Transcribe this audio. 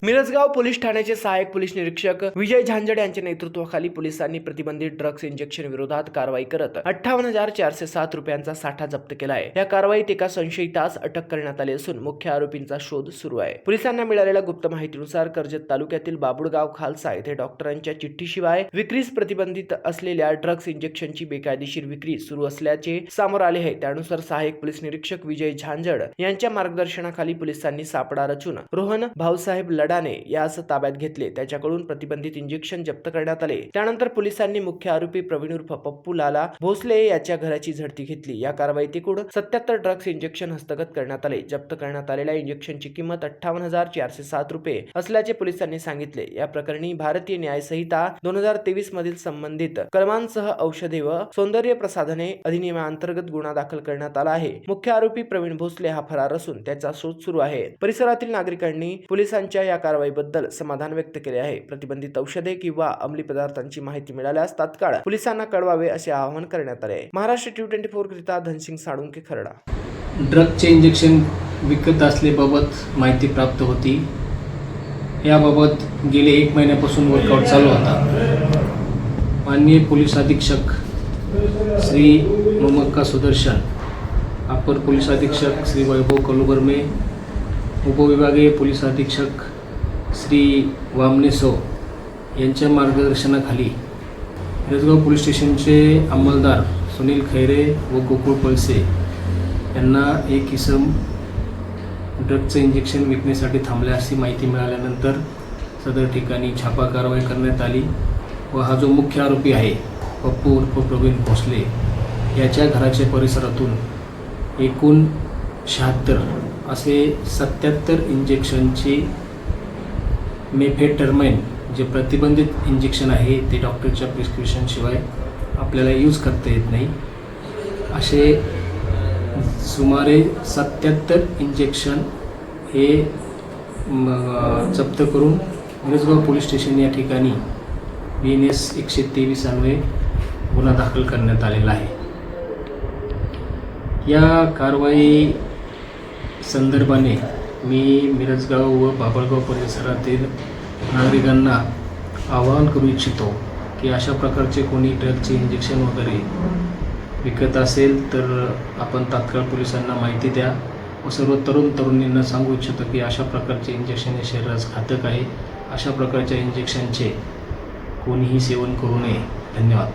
Mirajgaon police ठाण्याचे सहाय्यक police निरीक्षक विजय झांजड यांच्या नेतृत्वाखाली पोलिसांनी प्रतिबंधित ड्रग्ज इंजेक्शन विरोधात कारवाई करत 58,407 रुपयांचा साठा जप्त केला आहे। या कारवाईत एका संशयितास अटक करण्यात आली असून मुख्य आरोपींचा शोध सुरू आहे। पोलिसांना मिळालेल्या गुप्त माहितीनुसार कर्जत तालुक्यातील बाबुळगाव खालसा येथे डॉक्टरांच्या चिठ्ठीशिवाय विक्रीस प्रतिबंधित असलेल्या ड्रग्ज इंजेक्शनची बेकायदेशीर विक्री सुरू असल्याचे समोर आले आहे। त्यानुसार सहाय्यक पोलीस निरीक्षक विजय झांजड यांच्या मार्गदर्शनाखाली पोलिसांनी सापळा रचून रोहन भाऊसाहेब लडाने यास ताब्यात घेतले। त्याच्याकडून प्रतिबंधित इंजेक्शन जप्त करण्यात आले। त्यानंतर पोलिसांनी मुख्य आरोपी प्रवीण उर्फ पप्पू लाला भोसले याच्या घराची झडती घेतली। या कारवाईत एकूण 77 ड्रग्ज इंजेक्शन हस्तगत करण्यात आले। जप्त करण्यात आलेल्या इंजेक्शनची किंमत 58,407 रुपये असल्याचे पोलिसांनी सांगितले। या प्रकरणी भारतीय न्याय संहिता 2023 मधील संबंधित कलमांसह औषधे व सौंदर्य प्रसाधने अधिनियमांतर्गत गुन्हा दाखल करण्यात आला आहे। मुख्य आरोपी प्रवीण भोसले हा फरार असून त्याचा शोध सुरू आहे। परिसरातील नागरिकांनी पोलिसांच्या या कारवाईबद्दल समाधान व्यक्त केले आहे। प्रतिबंधित औषधे किंवा अंमली पदार्थांची माहिती मिळाल्यास तात्काळ पोलिसांना कळवावे असे आवाहन करण्यात आले आहे। महाराष्ट्र T24 करिता धनसिंग साळुंके, खरडा। ड्रगचे इंजेक्शन विकत असल्याबाबत माहिती प्राप्त होती। याबाबत गेले 1 महिन्यापासून वर्कआउट चालू होता। माननीय पोलीस अधीक्षक श्री मोमक्का सुदर्शन, अपर पोलीस अधीक्षक श्री वैभव कलुबर्मे, उपविभागीय पोलीस अधीक्षक श्री वामनेसो यांच्या मार्गदर्शनाखाली मिरजगाव पोलीस स्टेशनचे अंमलदार सुनील खैरे व गोकुळ पळसे यांना एक इसम ड्रगचं इंजेक्शन विकण्यासाठी थांबले अशी माहिती मिळाल्यानंतर सदर ठिकाणी छापा कारवाई करण्यात आली व हा जो मुख्य आरोपी आहे पप्पू उर्फ प्रवीण भोसले याच्या घराच्या परिसरातून एकूण 76 असे 77 इंजेक्शनची मेफेटर्माइन जे प्रतिबंधित इंजेक्शन आहे ते डॉक्टरच्या प्रिस्क्रिप्शन शिवाय आपल्याला यूज करता येत नाही, असे सुमारे 77 इंजेक्शन हे जप्त करून मिरजगाव पोलीस स्टेशन या ठिकाणी BNS 123 अन्वये गुन्हा दाखल करण्यात आलेला आहे। या कारवाई संदर्भाने मी मिरजगाव व बाबळगाव परिसरातील नागरिकांना आवाहन करू इच्छितो की अशा प्रकारचे कोणी ड्रगचे इंजेक्शन वगैरे विकत असेल तर आपण तात्काळ पोलिसांना माहिती द्या व सर्व तरुणींना सांगू इच्छितो की अशा प्रकारचे इंजेक्शन हे शरीरास घातक आहे। अशा प्रकारच्या इंजेक्शनचे कोणीही सेवन करू नये। धन्यवाद।